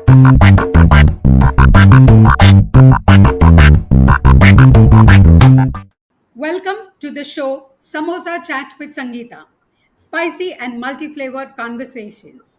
Welcome to the show Samosa Chat with Sangeeta, Spicy and Multi-Flavored Conversations.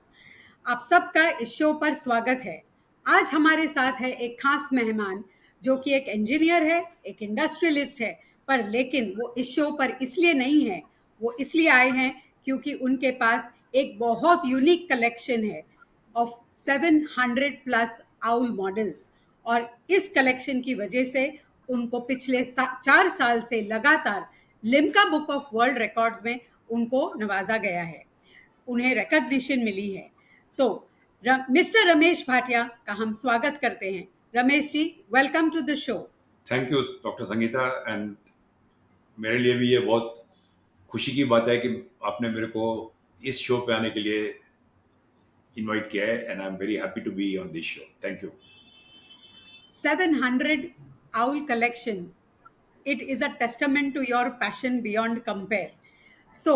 आप सबका इस show पर स्वागत है। आज हमारे साथ है एक खास मेहमान जो कि एक इंजीनियर है, एक इंडस्ट्रियलिस्ट है, पर लेकिन वो इस शो पर इसलिए नहीं है, वो इसलिए आए हैं क्योंकि उनके पास एक बहुत यूनिक कलेक्शन है ऑफ 700 प्लस आउल मॉडल्स। और इस कलेक्शन की वजह से उनको पिछले 4 साल से लगातार Limca book of world records में उनको नवाजा गया है, उन्हें रिकग्निशन मिली है। तो मिस्टर रमेश भाटिया का हम स्वागत करते हैं। Ramesh ji, welcome to the show. Thank you doctor Sangeeta. And मेरे लिए भी ये बहुत खुशी की बात है कि आपने मेरे को इस शो पे आने के लिए इनवाइट किया है, and I am very happy to be on this show. Thank you. 700 owl collection, it is a testament to your passion beyond compare. So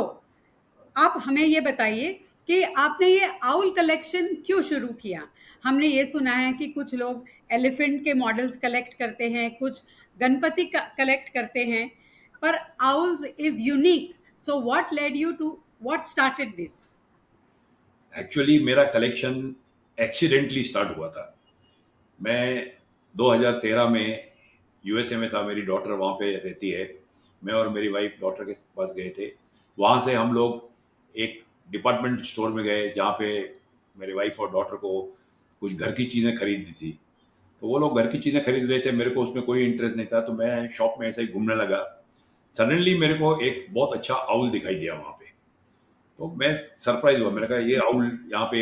आप हमें ये बताइए कि आपने ये आउल कलेक्शन क्यों शुरू किया। हमने ये सुना है कि कुछ लोग एलिफेंट के मॉडल्स कलेक्ट करते हैं, कुछ गणपति कलेक्ट करते हैं, पर owls is unique. So what led you to, what started this? Actually मेरा कलेक्शन एक्सीडेंटली स्टार्ट हुआ था। मैं 2013 में यूएसए में था, मेरी डॉटर वहाँ पे रहती है। मैं और मेरी वाइफ डॉटर के पास गए थे। वहाँ से हम लोग एक डिपार्टमेंट स्टोर में गए जहाँ पे मेरी वाइफ और डॉटर को कुछ घर की चीज़ें खरीदनी थी। तो वो लोग घर की चीज़ें खरीद रहे थे, मेरे को उसमें कोई इंटरेस्ट नहीं था, तो मैं शॉप में ऐसे ही घूमने लगा। सडनली मेरे को एक बहुत अच्छा आउल दिखाई दिया वहाँ पे। तो मैं सरप्राइज हुआ, मैंने कहा ये आउल यहाँ पे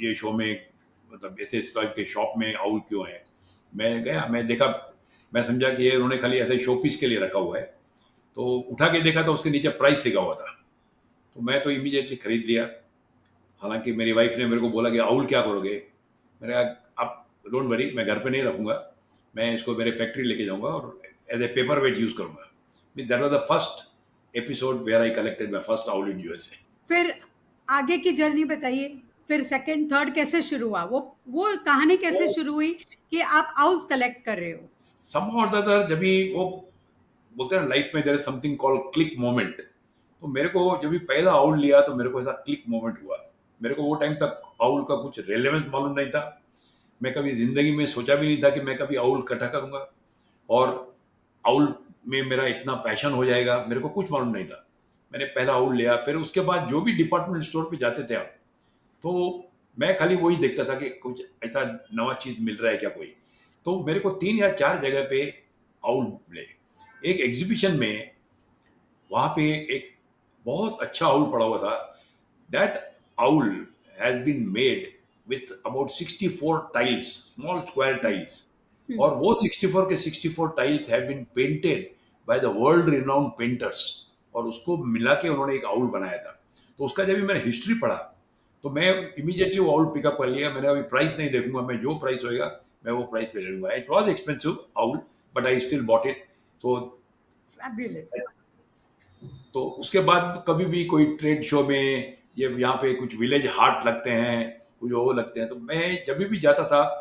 ये शो में, मतलब ऐसे इस टाइप के शॉप में आउल क्यों है। मैं गया, मैं देखा, मैं समझा कि ये उन्होंने खाली ऐसे शो पीस के लिए रखा हुआ है। तो उठा के देखा तो उसके नीचे प्राइस लिखा हुआ था, तो मैं तो इमीडिएटली खरीद लिया। हालांकि मेरी वाइफ ने मेरे को बोला कि आउल क्या करोगे। मैंने कहा आप डोंट वरी, मैं घर पे नहीं रखूँगा, मैं इसको मेरे फैक्ट्री लेके जाऊँगा और as a paper weight use करूँगा। That was the first episode where I collected my first owl in USA. फिर आगे की जर्नी बताइए। फिर सेकंड थर्ड कैसे शुरू हुआ, वो कहानी कैसे शुरू हुई कि आप आउल्स कलेक्ट कर रहे हो? somehow or the other, जब भी वो बोलते हैं लाइफ में there is something called click moment, तो मेरे को जब भी पहला आउल लिया तो मेरे को ऐसा क्लिक मोमेंट हुआ। मेरे को वो टाइम तक आउल का कुछ रेलेवेंस मालूम नहीं था। मैं कभी जिंदगी में सोचा भी नहीं था कि मैं कभी आउल इकट्ठा करूंगा और आउल में मेरा इतना पैशन हो जाएगा, मेरे को कुछ मालूम नहीं था। मैंने पहला आउल लिया, फिर उसके बाद जो भी डिपार्टमेंट स्टोर पे जाते थे आप, तो मैं खाली वही देखता था कि कुछ ऐसा नवा चीज मिल रहा है क्या कोई। तो मेरे को 3 या 4 जगह पे आउल मिले। एक एग्जीबिशन में वहां पे एक बहुत अच्छा आउल पड़ा हुआ था। That owl has been made with about 64 tiles, small square tiles, और वो 64 के 64 tiles have been painted by the world renowned painters, और उसको मिला के उन्होंने एक आउल बनाया था। तो उसका जब भी मैंने हिस्ट्री पढ़ा तो मैं इमीडिएटली वो आउल पिकअप कर लिया। मैंने अभी प्राइस नहीं देखूंगा, मैं जो प्राइस होएगा मैं वो प्राइस पे ले लूंगा। It was expensive owl, but I still bought it. तो फैबुलस। तो उसके बाद कभी भी कोई ट्रेड शो में, ये यहाँ पे कुछ विलेज हाट लगते हैं, कुछ वो लगते हैं, तो मैं जब भी जाता था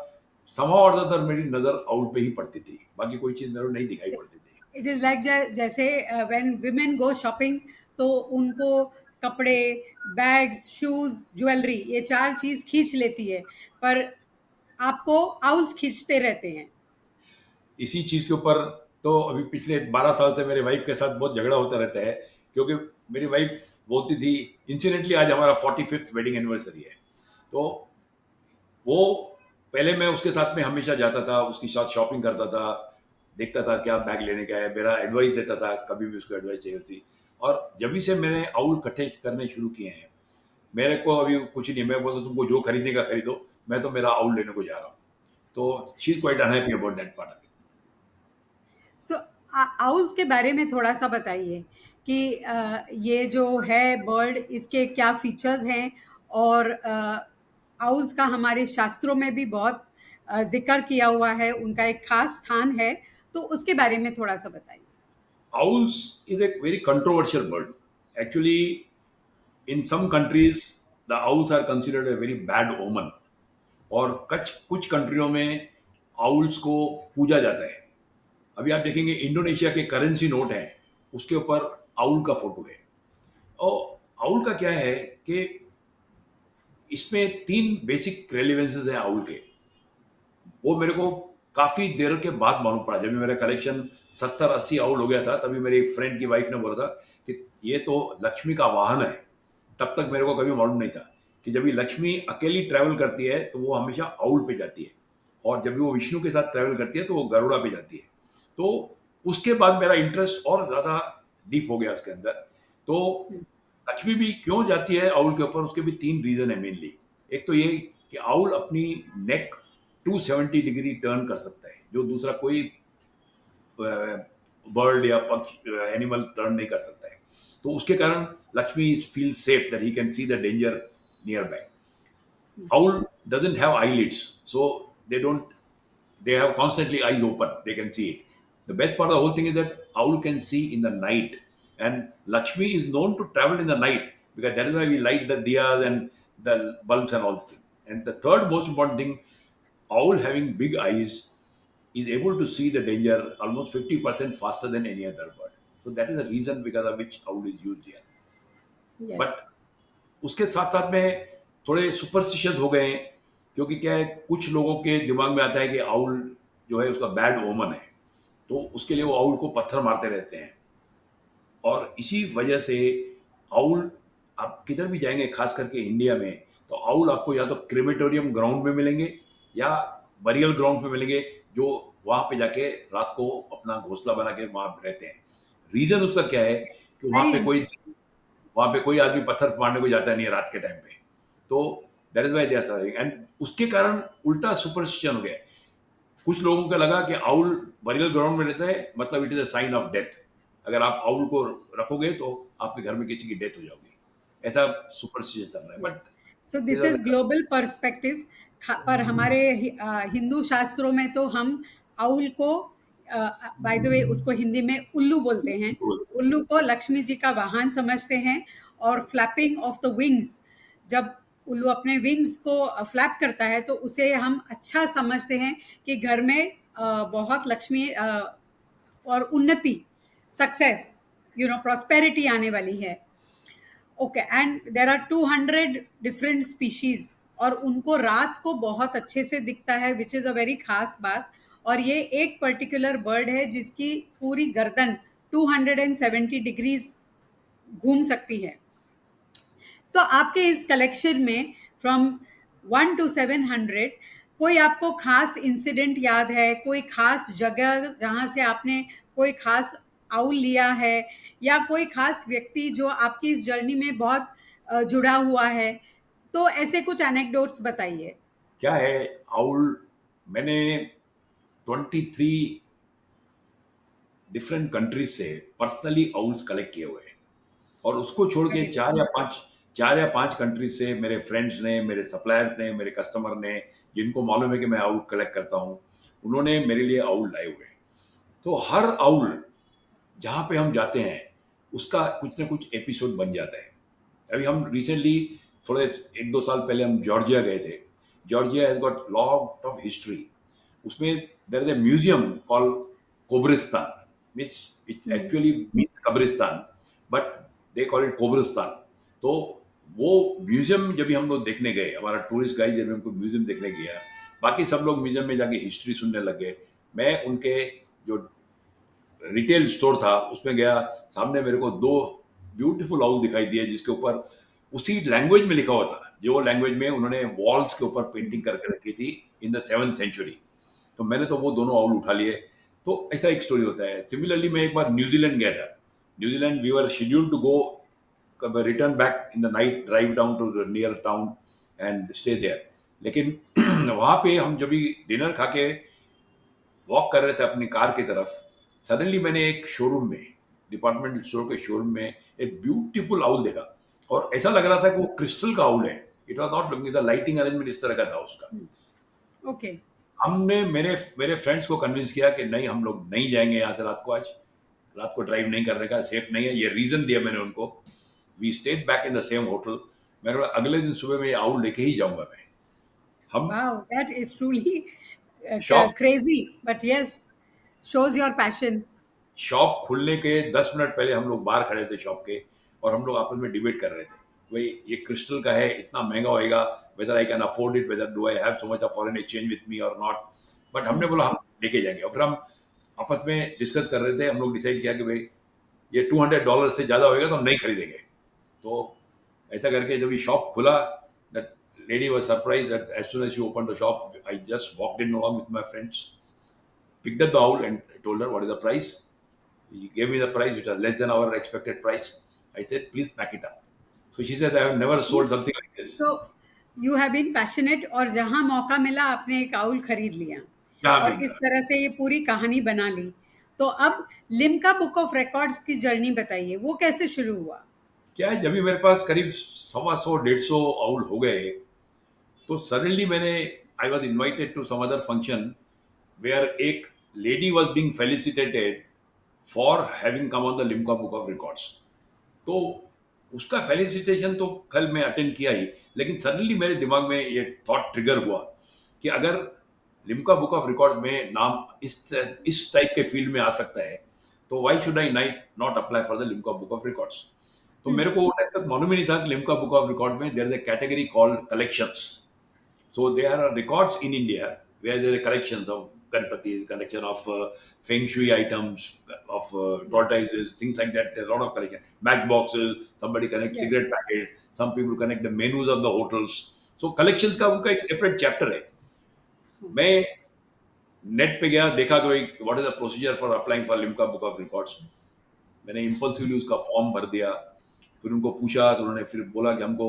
somehow or the other मेरी नजर आउल पे ही पड़ती थी, बाकी कोई चीज मेरे को नहीं दिखाई पड़ती थी। इट इज लाइक जैसे व्हेन विमेन गो शॉपिंग तो उनको कपड़े, बैग्स, शूज, ज्वेलरी, ये 4 चीज खींच लेती है, पर आपको आउल्स खींचते रहते हैं। इसी चीज के ऊपर तो अभी पिछले 12 साल से मेरे वाइफ के साथ बहुत झगड़ा होता रहता है, क्योंकि मेरी वाइफ बोलती थी, इंसिडेंटली आज हमारा 45th वेडिंग एनिवर्सरी है, तो वो पहले मैं उसके साथ में हमेशा जाता था, उसके साथ शॉपिंग करता था, देखता था क्या बैग लेने का है, मेरा एडवाइस देता था, कभी भी उसको एडवाइस चाहिए होती। और जब भी से मैंने आउल इकट्ठे करने शुरू किए हैं, मेरे को अभी कुछ नहीं, मैं बोलता तुमको जो खरीदने का खरीदो, मैं तो मेरा आउल लेने को जा रहा हूँ। तो she is quite unhappy about that part of it. So owls के बारे में थोड़ा सा बताइए कि ये जो है बर्ड, इसके क्या फीचर्स हैं, और आउल्स का हमारे शास्त्रों में भी बहुत जिक्र किया हुआ है, उनका एक खास स्थान है, तो उसके बारे में थोड़ा सा बताइए। Owls is a very controversial bird. Actually, in some countries, the owls are considered a very bad omen. और कच कुछ कंट्रियों में आउल्स को पूजा जाता है। अभी आप देखेंगे इंडोनेशिया के करेंसी नोट हैं, उसके ऊपर आउल का फोटो है। और आउल का क्या है कि इसमें 3 बेसिक रेलेवेंसेस हैं आउल के। वो मेरे को काफ़ी देर के बाद मालूम पड़ा। जब भी मेरा कलेक्शन 70-80 आउल हो गया था, तभी मेरी फ्रेंड की वाइफ ने बोला था कि ये तो लक्ष्मी का वाहन है। तब तक मेरे को कभी मालूम नहीं था कि जब भी लक्ष्मी अकेली ट्रैवल करती है तो वो हमेशा आउल पे जाती है, और जब भी वो विष्णु के साथ ट्रैवल करती है तो वो गरुड़ा पे जाती है। तो उसके बाद मेरा इंटरेस्ट और ज़्यादा डीप हो गया उसके अंदर। तो लक्ष्मी भी क्यों जाती है आउल के ऊपर, उसके भी 3 रीज़न है मेनली। एक तो ये कि आउल अपनी नेक 270 डिग्री टर्न कर सकता है, जो दूसरा कोई बर्ड या पक्षी एनिमल टर्न नहीं कर सकता है। तो उसके कारण Lakshmi is feel safe that he can see the danger near by. Owl doesn't have eyelids, so they have constantly eyes open. They can see it. The best part of the whole thing is that owl can see in the night, and Lakshmi is known to travel in the night because that is why we light the diyas and the bulbs and all this thing. And the third most important thing, owl having big eyes is able to see the danger almost 50% faster than any other bird. So that is the reason because of which owl is used here. Yes. But उसके साथ-साथ में थोड़े superstitious हो गए हैं, क्योंकि क्या है, कुछ लोगों के दिमाग में आता है कि आउल जो है उसका बैड ओमन है, तो उसके लिए वो आउल को पत्थर मारते रहते हैं। और इसी वजह से आउल, आप किधर भी जाएँगे ख़ास करके इंडिया में, तो आउल आपको या तो क्रेमेटोरियम ग्राउंड में मिलेंगे या बरियल ग्राउंड में मिलेंगे, जो वहाँ पे जाके रात को अपना घोंसला बना के वहाँ रहते हैं। रीज़न उसका क्या है कि एक्सपीरियंसेस। वहाँ पे कोई आदमी पत्थर मारने को जाता नहीं है रात के टाइम पे। तो that is why they are serving, and उसके कारण उल्टा सुपरस्टिशन हो गया है। कुछ लोगों को लगा कि आउल बरियल ग्राउंड में रहता है, मतलब it is a sign of death. अगर आप आउल को रखोगे तो आपके घर में किसी की डेथ हो जाओगी। ऐसा सुपरस्टिशन चल रहा है, but yes. So these this are is the- global perspective. पर हमारे हिंदू शास्त्रों में तो हम आउल को, बाय द वे, उसको हिंदी में उल्लू बोलते हैं। उल्लू को लक्ष्मी जी का वाहन समझते हैं। और फ्लैपिंग ऑफ द विंग्स, जब उल्लू अपने विंग्स को फ्लैप करता है तो उसे हम अच्छा समझते हैं कि घर में बहुत लक्ष्मी और उन्नति, सक्सेस, प्रॉस्पेरिटी आने वाली है। Okay, and there are 200 different species, और उनको रात को बहुत अच्छे से दिखता है, विच इज़ अ वेरी खास बात। और ये एक पर्टिकुलर बर्ड है जिसकी पूरी गर्दन 270 डिग्रीज घूम सकती है। तो आपके इस कलेक्शन में फ्रॉम 1 to 700, कोई आपको खास इंसिडेंट याद है, कोई खास जगह जहाँ से आपने कोई खास आउल लिया है, या कोई खास व्यक्ति जो आपकी इस जर्नी में बहुत जुड़ा हुआ है? तो ऐसे कुछ एनेक्डोट्स बताइए। क्या है, आउल मैंने 23 डिफरेंट कंट्रीज से पर्सनली आउल्स कलेक्ट किए हुए हैं। और उसको छोड़ के वेरी गुड। 4 या 5 कंट्रीज से मेरे फ्रेंड्स ने, मेरे सप्लायर्स ने, मेरे कस्टमर ने, जिनको मालूम है कि मैं आउल कलेक्ट करता हूँ, उन्होंने मेरे लिए आउल लाए हुए हैं। तो हर आउल जहाँ पे हम जाते हैं उसका कुछ ना कुछ एपिसोड बन जाता है। अभी हम रिसेंटली, थोड़े 1-2 साल पहले हम जॉर्जिया गए थे। Georgia has got lot of history. उसमें there is a museum call Kobristan, means it actually means कब्रिस्तान, but they call it Kobristan. तो वो म्यूजियम जब भी हम लोग देखने गए, हमारा टूरिस्ट गाइड जब हमको म्यूजियम देखने गया, बाकी सब लोग म्यूजियम में जाके हिस्ट्री सुनने लग गए। मैं उनके जो रिटेल स्टोर था उसमें गया, सामने मेरे को 2 ब्यूटीफुल आउल दिखाई दिए, जिसके ऊपर उसी लैंग्वेज में लिखा हुआ था, जो लैंग्वेज में उन्होंने वॉल्स के ऊपर पेंटिंग करके रखी थी इन द 7th सेंचुरी। तो मैंने तो वो दोनों आउल उठा लिए। तो ऐसा एक स्टोरी होता है। सिमिलरली मैं एक बार न्यूजीलैंड गया था। New Zealand we were scheduled to go, return back in the night, drive down to near town and stay there. लेकिन वहाँ पे हम जब भी डिनर खा के वॉक कर रहे थे अपनी कार की तरफ, सडनली मैंने एक शोरूम में, डिपार्टमेंटल स्टोर के शोरूम में, एक ब्यूटीफुल आउल देखा। और ऐसा लग रहा था कि वो क्रिस्टल का आउल है। It was not looking, the lighting arrangement इस तरह का था उसका। ओके। हमने मेरे मेरे फ्रेंड्स को कन्विंस किया कि नहीं, हम लोग नहीं जाएंगे यहाँ से रात को, आज रात को ड्राइव नहीं करने का, सेफ नहीं है। ये रीजन दिया मैंने उनको। We stayed back in the same hotel. मैंने बोला अगले दिन सुबह में ये आउल लेके ही जाऊंगा मैं। हम Wow, that is truly shop crazy. But yes, shows your passion. Shop खुलने के 10 मिनट पहले हम लोग बाहर खड़े थे शॉप के, और हम लोग आपस में डिबेट कर रहे थे, भाई ये क्रिस्टल का है, इतना महंगा होएगा, whether I can afford it, whether do I have so much of foreign exchange with me और नॉट। बट हमने बोला हम लेके जाएंगे, और फिर हम आपस में डिस्कस कर रहे थे, हम लोग डिसाइड किया कि भाई ये $200 से ज़्यादा होएगा तो हम नहीं खरीदेंगे। तो ऐसा करके जब ये शॉप खुला, that lady was surprised that as soon as she open the shop, I just walked in along with my friends, picked up the owl and told her what is the price. He gave me the price, which was less than our expected price. I said, please pack it up. So she said, I have never sold something like this. So you have been passionate और जहाँ मौका मिला आपने एक owl खरीद लिया जहाँ भी और इस मिला। तरह से ये पूरी कहानी बना ली। तो अब लिम्का बुक ऑफ रिकॉर्ड्स की जर्नी बताइए, वो कैसे शुरू हुआ? क्या है, जब भी मेरे पास करीब 125-150 आउल हो गए, तो सडनली मैंने I was invited to some other function where एक lady was being felicitated for having come on the Limca book of records. तो उसका फेलिसिटेशन तो कल मैं अटेंड किया ही, लेकिन सडनली मेरे दिमाग में ये थॉट ट्रिगर हुआ कि अगर लिम्का बुक ऑफ रिकॉर्ड में नाम इस टाइप के फील्ड में आ सकता है, तो why should I not apply for the Limca book of records. तो मेरे को वो टाइम तक मालूम ही नहीं था कि लिम्का बुक ऑफ रिकॉर्ड में there is a category called collections. So there are records in India where there are collections of Ganpati, collection of feng shui items, of tortoises, things like that. There are a lot of collections. Matchboxes, somebody connects Yeah. cigarette packets, some people connect the menus of the hotels. So collections का उनका एक separate chapter है। मैं net पे गया, देखा कि भाई what is the procedure for applying for Limca book of records. मैंने इम्पल्सिवली उसका फॉर्म भर दिया, फिर उनको पूछा तो उन्होंने फिर बोला कि हमको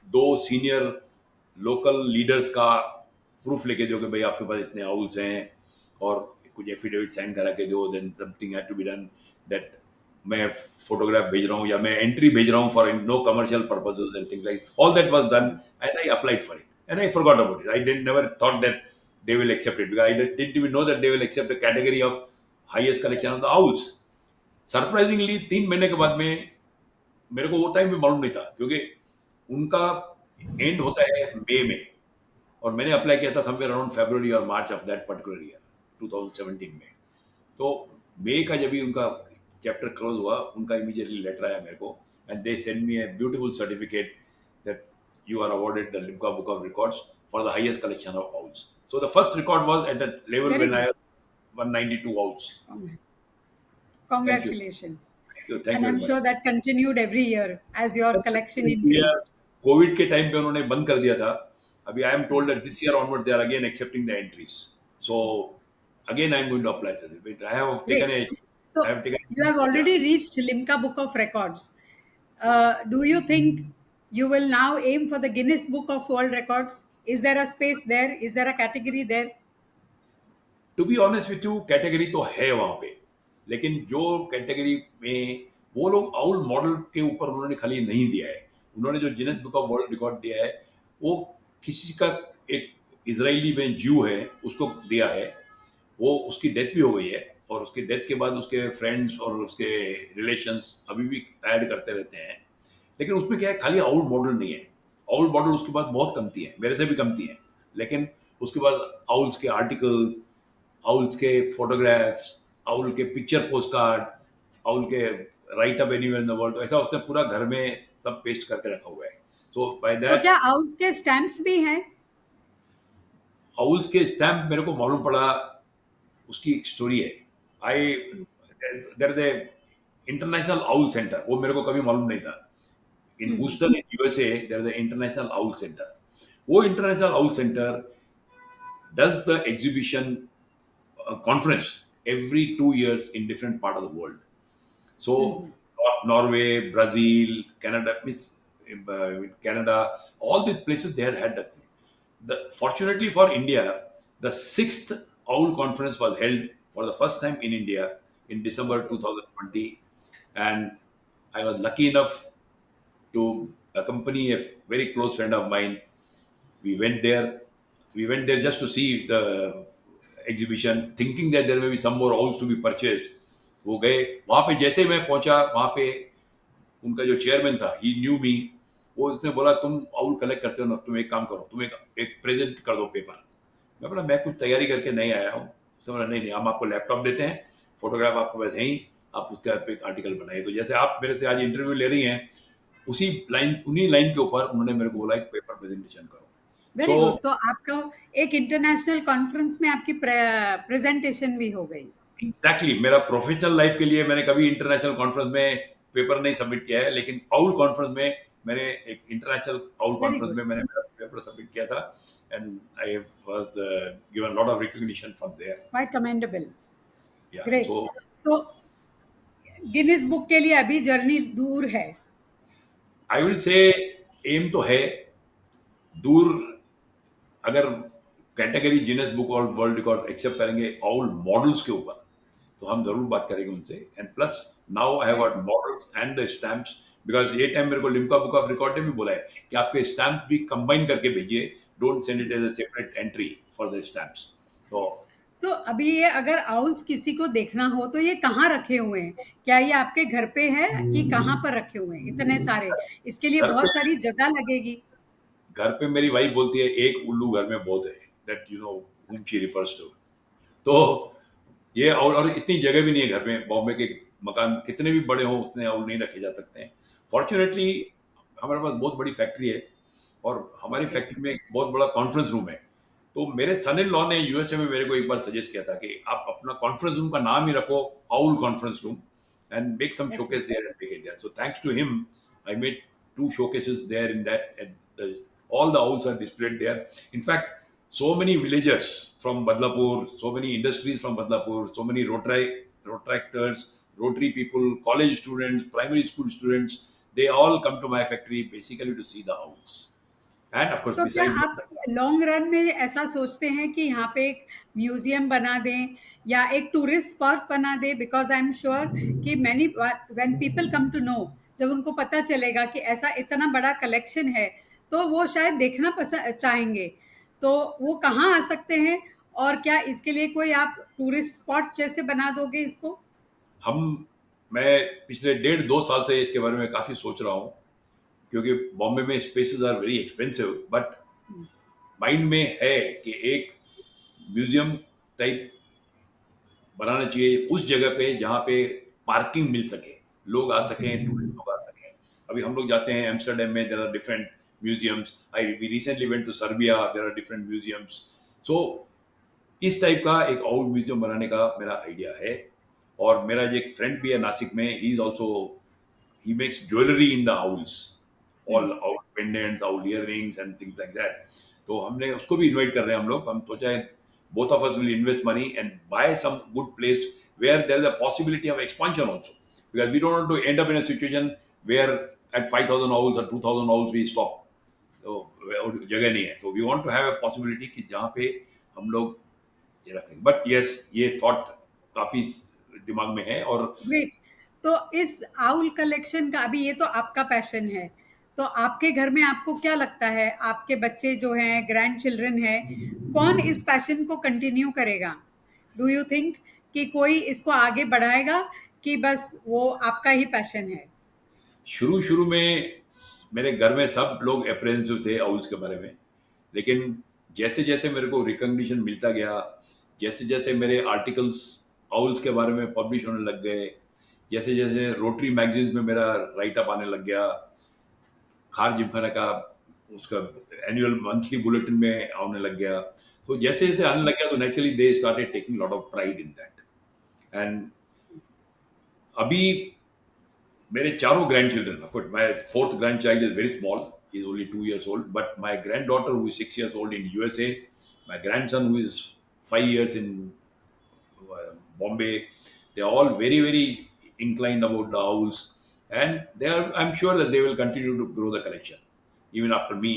2 सीनियर लोकल लीडर्स का प्रूफ लेके दो कि भाई आपके पास इतने आउल्स हैं, और कुछ एफिडेविट साइन करा के दो, then something had to be done, that मैं फोटोग्राफ भेज रहा हूँ या मैं एंट्री भेज रहा हूँ for no commercial purposes and things like all that was done, and I applied for it and I forgot about it. I didn't never thought that they will accept it, because I didn't even know that they will accept a category of highest collection of the owls. Surprisingly 3 महीने के बाद में, मेरे को वो time में मालूम नहीं था क्योंकि उनका एंड होता है मई में, और मैंने अप्लाई किया था समवेयर अराउंड फरवरी और मार्च ऑफ दैट पर्टिकुलर ईयर 2017 में। तो मई का जब भी उनका चैप्टर क्लोज हुआ, उनका इमीडिएटली लेटर आया मेरे को, and they send me a beautiful certificate that you are awarded the Limca Book of Records for the highest collection of owls. So the first record was at that level Very when I good. had 192 owls. Thank you. Congratulations. Thank And you I'm very much. sure that continued every year as your collection increased. Covid के time पे उन्होंने बंद कर दिया था। अभी I am told that this year onward they are again accepting the entries, so again I am going to apply for this. I have taken Great. A So I have you have taken already reached Limca Book of Records. Do you think you will now aim for the Guinness Book of World Records? Is there a space there? Is there a category there? To be honest with you, category तो है वहां पे, लेकिन जो category में वो लोग owl model के ऊपर उन्होंने खाली नहीं दिया है, उन्होंने जो Guinness book of world record दिया है वो किसी का, एक इजरायली में ज्यू है उसको दिया है, वो उसकी डेथ भी हो गई है, और उसकी डेथ के बाद उसके फ्रेंड्स और उसके रिलेशंस अभी भी ऐड करते रहते हैं, लेकिन उसमें क्या है, खाली आउल मॉडल नहीं है। आउल मॉडल उसके बाद बहुत कमती है, मेरे से भी कमती है, लेकिन उसके बाद आउल्स के आर्टिकल्स, आउल्स के फोटोग्राफ्स, आउल के पिक्चर पोस्ट कार्ड, आउल के right up anywhere in the world, ऐसा उसने पूरा घर में सब पेस्ट करके रखा हुआ है। सो बाय तो दैट क्या आउल्स के स्टैम्प्स भी हैं? आउल्स के स्टैम्प मेरे को मालूम पड़ा, उसकी एक स्टोरी है। I there is a international owl center, वो मेरे को कभी मालूम नहीं था। In Houston in USA there is a international owl center. वो international owl center does the exhibition conference every 2 years in different part of the world. So Norway, Brazil, Canada, Canada, all these places they had that thing. Fortunately for India, the 6th Owl conference was held for the first time in India in December 2020, and I was lucky enough to accompany a very close friend of mine. We went there. We went there just to see the exhibition, thinking that there may be some more owls to be purchased. वो गए वहाँ पे, जैसे मैं पहुंचा वहाँ पे उनका जो चेयरमैन था, he knew me, वो उसने बोला तुम आउल कलेक्ट करते हो ना, तुम एक काम करो, तुम एक प्रेजेंट कर दो पेपर। मैं बोला मैं कुछ तैयारी करके नहीं आया हूँ। उसने बोला नहीं नहीं, हम आपको लैपटॉप देते हैं, फोटोग्राफ आपके पास है ही, आप उसके आप एक आर्टिकल बनाइए। तो जैसे आप मेरे से आज इंटरव्यू ले रही हैं, उसी लाइन उन्हीं लाइन के ऊपर उन्होंने मेरे को बोला एक पेपर प्रेजेंटेशन करो। Very so good. तो आपका एक इंटरनेशनल कॉन्फ्रेंस में आपकी प्रेजेंटेशन भी हो गई। एग्जैक्टली मेरा प्रोफेशनल लाइफ के लिए मैंने कभी इंटरनेशनल कॉन्फ्रेंस में पेपर नहीं सबमिट किया है, लेकिन आउल कॉन्फ्रेंस में मैंने एक international owl very conference good. में मैंने मेरा पेपर सबमिट किया था, and I was given lot of recognition from there. Quite commendable. Yeah great. So so Guinness book के लिए अभी जर्नी दूर है। आई विल से एम तो है दूर। अगर कैटेगरी जिनेस बुक और वर्ल्ड रिकॉर्ड एक्सेप्ट करेंगे आउल मॉडल्स के ऊपर, तो हम जरूर बात करेंगे उनसे। And plus now I have got models and the stamps, because ये टाइम मेरे को लिम्का बुक ऑफ रिकॉर्ड ने भी बोला है कि आपके स्टैम्प भी कंबाइन करके भेजिए, don't send it as a separate entry for the stamps. तो यस। सो अभी ये अगर आउल्स किसी को देखना हो तो ये कहाँ रखे हुए हैं? क्या ये आपके घर पे है कि कहाँ पर रखे हुए हैं इतने सारे? इसके लिए घर पे बहुत सारी जगह लगेगी। घर पे मेरी वाइफ बोलती है एक उल्लू घर में बहुत है, that you know whom she refers to। तो ये और इतनी जगह भी नहीं है घर में। बॉम्बे के मकान कितने भी बड़े हों उतने आउल नहीं रखे जा सकते हैं। फॉर्चुनेटली हमारे पास बहुत बड़ी फैक्ट्री है, और हमारी ओके। फैक्ट्री में एक बहुत बड़ा कॉन्फ्रेंस रूम है। तो मेरे सन इन लॉ ने यूएसए में मेरे को एक बार सजेस्ट किया था कि आप अपना कॉन्फ्रेंस रूम का नाम ही रखो owl conference room, and make some okay. Showcase there and make it there. So thanks to him I made two showcases there in that, and all the owls are displayed there. In fact, so many villagers from Badlapur, so many industries from Badlapur, so many Rotractors, Rotary people, college students, primary school students, they all come to my factory basically to see the owls. And of course, तो क्या besides आप that, long run में ऐसा सोचते हैं कि यहाँ पे एक म्यूजियम बना दें या एक टूरिस्ट स्पॉट बना दें? बिकॉज आई एम श्योर कि many when people come to know, जब उनको पता चलेगा कि ऐसा इतना बड़ा कलेक्शन है, तो वो शायद देखना पसंद चाहेंगे। तो वो कहाँ आ सकते हैं? और क्या इसके लिए कोई आप टूरिस्ट स्पॉट जैसे बना दोगे इसको? हम मैं पिछले 1.5-2 साल से इसके बारे में काफ़ी सोच रहा हूँ, क्योंकि बॉम्बे में spaces are very expensive, but mind में है कि एक म्यूजियम टाइप बनाना चाहिए उस जगह पे जहाँ पे पार्किंग मिल सके, लोग आ सकें, टूरिस्ट लोग आ सकें। अभी हम लोग जाते हैं एम्स्टर्डम में, there are different museums. I we recently went to Serbia, there are different museums. So इस टाइप का एक आउल म्यूजियम बनाने का मेरा आइडिया है। और मेरा जो एक फ्रेंड भी है नासिक में, he is also he makes jewelry in the owls, all owl pendants, owl earrings and things like that। तो हमने उसको भी इनवाइट कर रहे हैं हम लोग। हम सोचा है both of us will invest money and buy some good place where there is a possibility of expansion also, because we don't want to end up in a situation where at 5,000 owls or 2,000 owls we stop। तो जगह नहीं है, तो we want to have a possibility कि जहाँ पे हम लोग ये रखें। बट यस, ये थॉट काफी दिमाग में है। और ग्रेट। तो इस आउल कलेक्शन का, अभी ये तो आपका पैशन है, तो आपके घर में आपको क्या लगता है, आपके बच्चे जो हैं, ग्रैंड चिल्ड्रन है, कौन इस पैशन को कंटिन्यू करेगा? डू यू थिंक कि कोई इसको आगे बढ़ाएगा कि बस वो आपका ही पैशन है? शुरू शुरू में मेरे घर में सब लोग अप्रेहेंसिव थे आउल्स के बारे में, लेकिन जैसे जैसे मेरे को रिकग्निशन मिलता गया, जैसे जैसे मेरे आर्टिकल्स आउल्स के बारे में पब्लिश होने लग गए, जैसे जैसे रोटरी मैगजीन्स में मेरा राइट अप आने लग गया, खार जिमखाना का उसका एनुअल मंथली बुलेटिन में आने लग गया, तो जैसे जैसे आने लग गया तो naturally they started taking lot of pride in that. And अभी मेरे चारों grand children, of course my fourth grand child is very small, he is only 2 years old, but my grand daughter who is 6 years old in USA, my grandson who is 5 years in Bombay, they are all very, very inclined about the owls, and they are. I'm sure that they will continue to grow the collection even after me.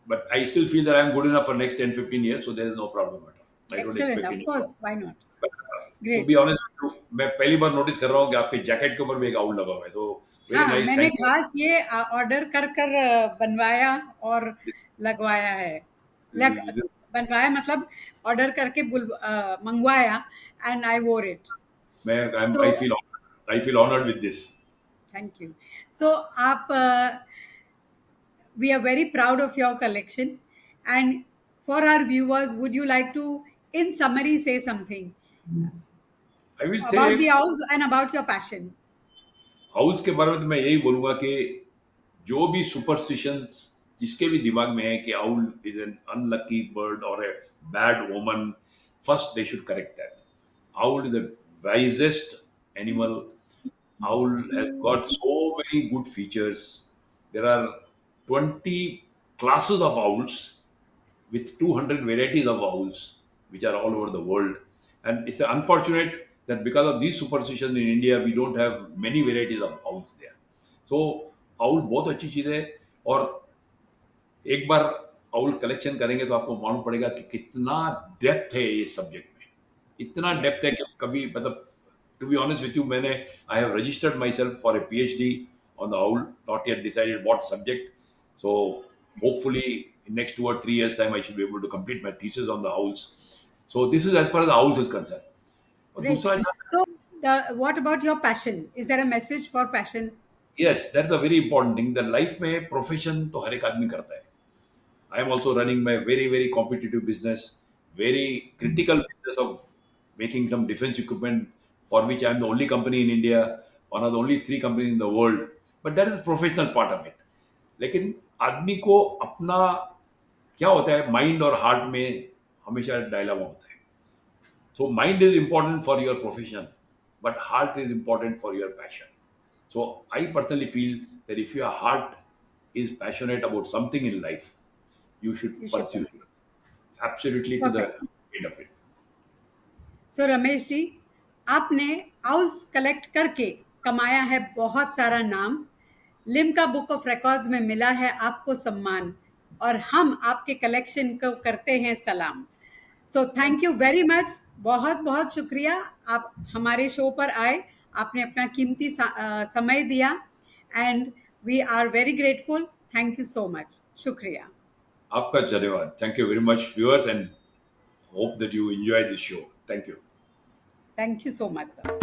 But I still feel that I'm good enough for next 10-15 years, so there is no problem at all. I don't excellent, expect of any problem. Course, why not? But to great. be honest, मैं पहली बार notice कर रहा हूँ कि आपके jacket के ऊपर भी एक आउल लगा हुआ है, so very हाँ, nice, मैंने thank खास ये ऑर्डर कर कर बनवाया और लगवाया है। लग you. बनवाया मतलब ऑर्डर करके मंगवाया, एंड आई वोर इट। मैं so I feel honored with this। Thank you. So आप We are very proud of your collection. And for our viewers, would you like to, in summary, say something I will say about the owls and about your passion? House के बारे में तो मैं यही बोलूंगा कि जो भी सुपरस्टिशंस जिसके भी दिमाग में है कि owl is an unlucky bird और a bad omen, first they should correct that. Owl is the wisest animal. Owl has got so many good features. There are 20 classes of owls with 200 varieties of owls which are all over the world. And it's unfortunate that because of these superstitions in India, we don't have many varieties of owls there. So owl बहुत अच्छी चीज़ है. और एक बार owl collection करेंगे तो आपको मालूम पड़ेगा कि कितना डेप्थ है ये सब्जेक्ट में. इतना डेप्थ है कि कभी मतलब to be honest with you मैंने I have registered myself for a PhD on the owl, not yet decided what subject. So hopefully in next 2 or 3 years time I should be able to complete my thesis on the owls. So this is as far as the owls is concerned. और Great. दूसरा, So, what about your passion? Is there a message for passion? yes, that's a very important thing. The life में profession तो हर एक आदमी करता है. I am also running my very, very competitive business, very critical business of making some defense equipment for which I am the only company in India, one of the only 3 companies in the world. But that is the professional part of it. लेकिन आदमी को अपना क्या होता है, mind और heart में हमेशा डायलामा होता है. So mind is important for your profession, but heart is important for your passion. So I personally feel that if your heart is passionate about something in life, you should You should pursue pursue. it absolutely to the Perfect. end of it. सो रमेश जी, आपने owls collect करके कमाया है बहुत सारा नाम. Limca book of records में मिला है आपको सम्मान, और हम आपके कलेक्शन को करते हैं सलाम. So thank you very much. बहुत बहुत शुक्रिया, आप हमारे शो पर आए, आपने अपना कीमती समय दिया. And we are very grateful. Thank you so much. शुक्रिया. आपका धन्यवाद. Thank you very much, viewers, and hope that you enjoy this show. Thank you. Thank you so much sir.